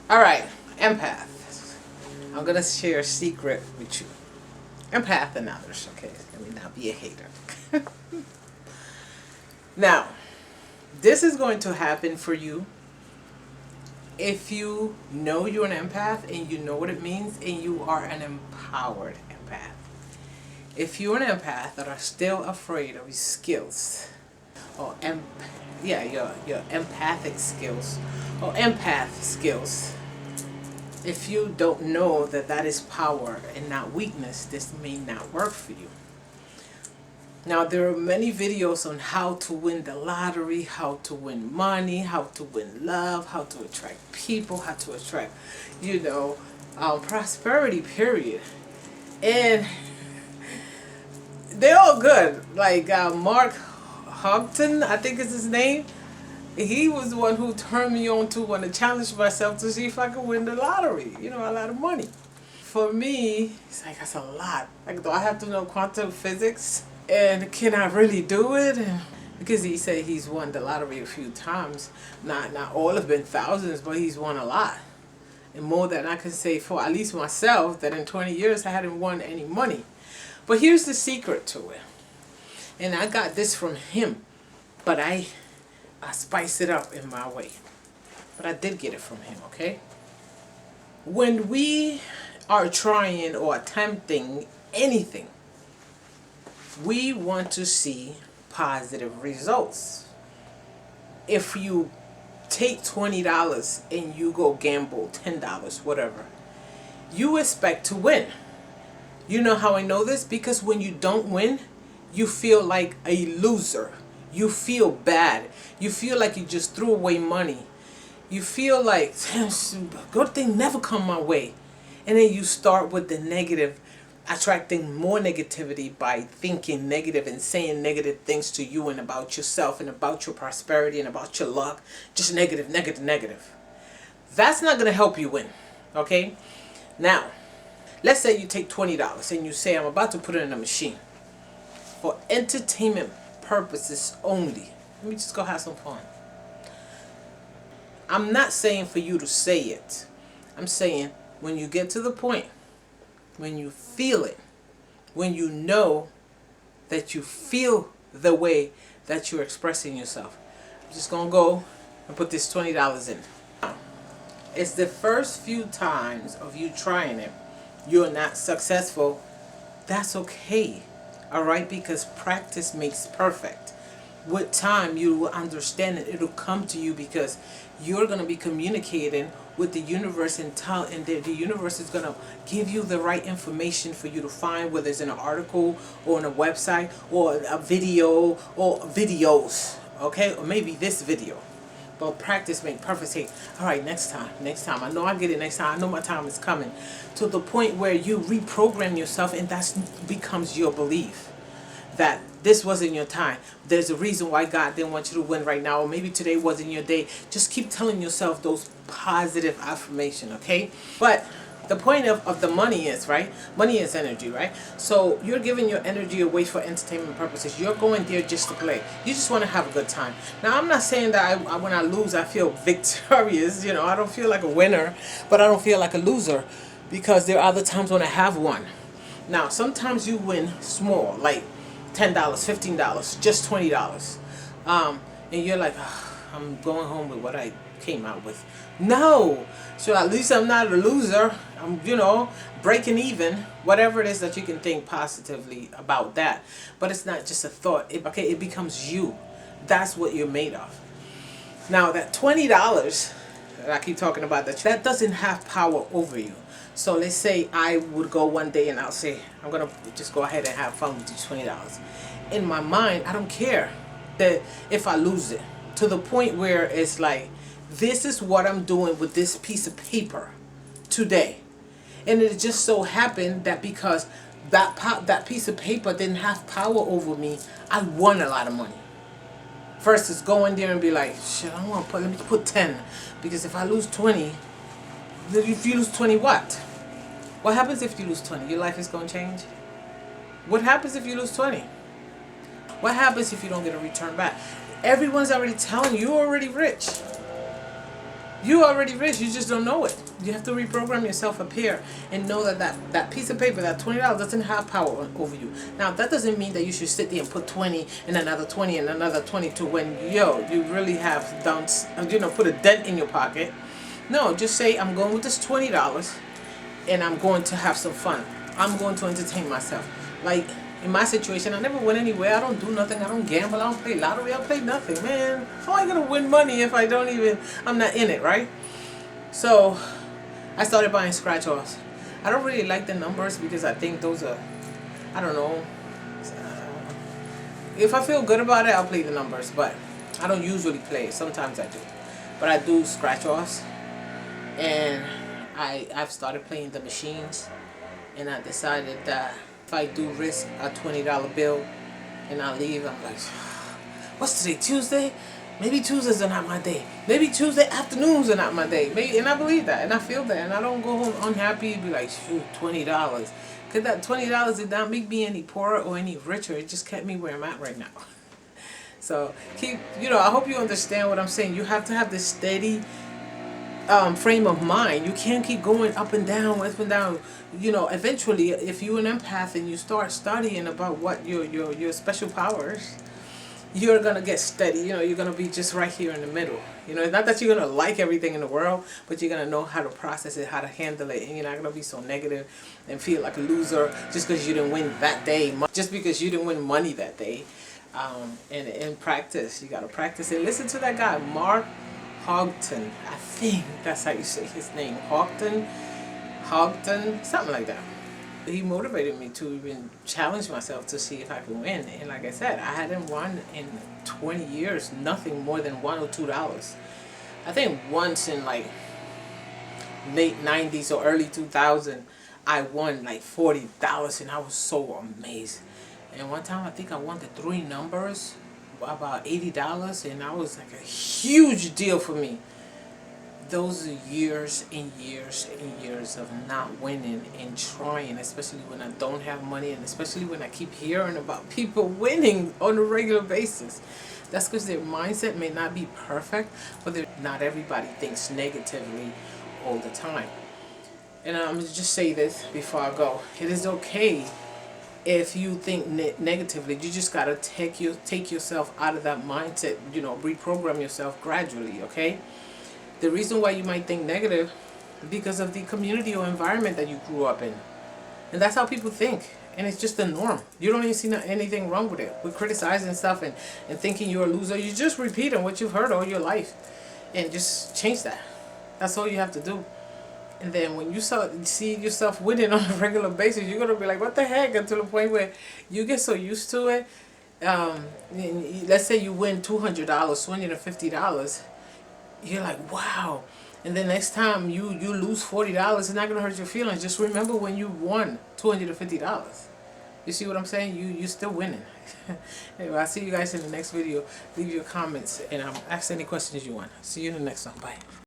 All right, empath. I'm gonna share a secret with you. Empath and others, okay? Let me not be a hater. Now, this is going to happen for you if you know you're an empath and you know what it means and you are an empowered empath. If you're an empath that are still afraid of your skills, or your empathic skills, or empath skills, if you don't know that that is power and not weakness, this may not work for you. Now, there are many videos on how to win the lottery, how to win money, how to win love, how to attract people, how to attract, prosperity, period. And they're all good. Like Mark Houghton, I think is his name. He was the one who turned me on to want to challenge myself to see if I could win the lottery. A lot of money. For me, it's like, that's a lot. Like, do I have to know quantum physics? And can I really do it? Because he said he's won the lottery a few times. Not all have been thousands, but he's won a lot. And more than I can say for at least myself, that in 20 years I hadn't won any money. But here's the secret to it. And I got this from him. But I spice it up in my way. But I did get it from him, okay? When we are trying or attempting anything, we want to see positive results. If you take $20 and you go gamble $10, whatever, you expect to win. You know how I know this? Because when you don't win, you feel like a loser. You feel bad. You feel like you just threw away money. You feel like, good thing never come my way. And then you start with the negative, attracting more negativity by thinking negative and saying negative things to you and about yourself and about your prosperity and about your luck. Just negative, negative, negative. That's not going to help you win. Okay? Now, let's say you take $20 and you say, I'm about to put it in a machine for entertainment purposes only. Let me just go have some fun. I'm not saying for you to say it. I'm saying when you get to the point, when you feel it, when you know that you feel the way that you're expressing yourself. I'm just going to go and put this $20 in. It's the first few times of you trying it, you're not successful. That's okay. All right? Because practice makes perfect. With time, you will understand it. It'll come to you because you're going to be communicating with the universe and the universe is going to give you the right information for you to find, whether it's in an article or on a website or a video or videos, okay? Or maybe this video. But practice makes perfect. Say, all right, next time. I know I get it next time. I know my time is coming. To the point where you reprogram yourself and that becomes your belief. That this wasn't your time. There's a reason why God didn't want you to win right now. Or maybe today wasn't your day. Just keep telling yourself those positive affirmation, okay? But the point of the money is, right? Money is energy, right? So you're giving your energy away for entertainment purposes. You're going there just to play. You just want to have a good time. Now, I'm not saying that when I lose, I feel victorious. I don't feel like a winner, but I don't feel like a loser because there are other times when I have won. Now, sometimes you win small, like $10, $15, just $20. And you're like, I'm going home with what I came out with. No. So at least I'm not a loser. I'm, breaking even. Whatever it is that you can think positively about that. But it's not just a thought. It becomes you. That's what you're made of. Now that $20 that I keep talking about, that doesn't have power over you. So let's say I would go one day and I'll say, I'm going to just go ahead and have fun with these $20. In my mind, I don't care that if I lose it. To the point where it's like, this is what I'm doing with this piece of paper today. And it just so happened that because that piece of paper didn't have power over me, I won a lot of money. Versus going there and be like, shit, I don't want to let me put 10. Because if I lose 20, if you lose 20 what? What happens if you lose 20? Your life is going to change? What happens if you lose 20? What happens if you don't get a return back? Everyone's already telling you, you're already rich. You already rich, you just don't know it. You have to reprogram yourself up here and know that piece of paper, that $20 doesn't have power over you. Now that doesn't mean that you should sit there and put 20 and another 20 and another 20 to when you really have done, put a dent in your pocket. No, just say I'm going with this $20 and I'm going to have some fun. I'm going to entertain myself. Like in my situation, I never went anywhere. I don't do nothing. I don't gamble. I don't play lottery. I play nothing, man. How am I gonna win money if I'm not in it, right? So I started buying scratch-offs. I don't really like the numbers because I think those are, I don't know. If I feel good about it, I'll play the numbers, but I don't usually play. Sometimes I do, but I do scratch-offs, and I've started playing the machines, and I decided that if I do risk a $20 bill and I leave, I'm like, what's today, Tuesday? Maybe Tuesdays are not my day. Maybe Tuesday afternoons are not my day. Maybe, and I believe that, and I feel that, and I don't go home unhappy and be like, shoot, $20. Because that $20 did not make me any poorer or any richer. It just kept me where I'm at right now. So I hope you understand what I'm saying. You have to have this steady frame of mind. You can't keep going up and down. Eventually, if you're an empath and you start studying about what your special powers, you're gonna get steady. You're gonna be just right here in the middle. It's not that you're gonna like everything in the world, but you're gonna know how to process it, how to handle it, and you're not gonna be so negative and feel like a loser just because you didn't win that day, just because you didn't win money that day. And in practice, you gotta practice it. Listen to that guy, Mark Hogton, I think that's how you say his name. Hogton, something like that. He motivated me to even challenge myself to see if I could win. And like I said, I hadn't won in 20 years, nothing more than $1 or $2. I think once in like late 90s or early 2000, I won like $40 and I was so amazed. And one time I think I won the 3 numbers, about $80, and that was like a huge deal for me. Those are years and years and years of not winning and trying, especially when I don't have money, and especially when I keep hearing about people winning on a regular basis. That's because their mindset may not be perfect, but not everybody thinks negatively all the time. And I'm going to just say this before I go. It is okay if you think negatively. You just got to take yourself out of that mindset, reprogram yourself gradually, okay? The reason why you might think negative is because of the community or environment that you grew up in. And that's how people think. And it's just the norm. You don't even see anything wrong with it. With criticizing stuff and thinking you're a loser, you just repeating what you've heard all your life. And just change that. That's all you have to do. And then when you see yourself winning on a regular basis, you're going to be like, what the heck? Until the point where you get so used to it. Let's say you win $200, $250. You're like, wow. And then next time you lose $40, it's not going to hurt your feelings. Just remember when you won $250. You see what I'm saying? You're still winning. Anyway, I'll see you guys in the next video. Leave your comments and ask any questions you want. See you in the next one. Bye.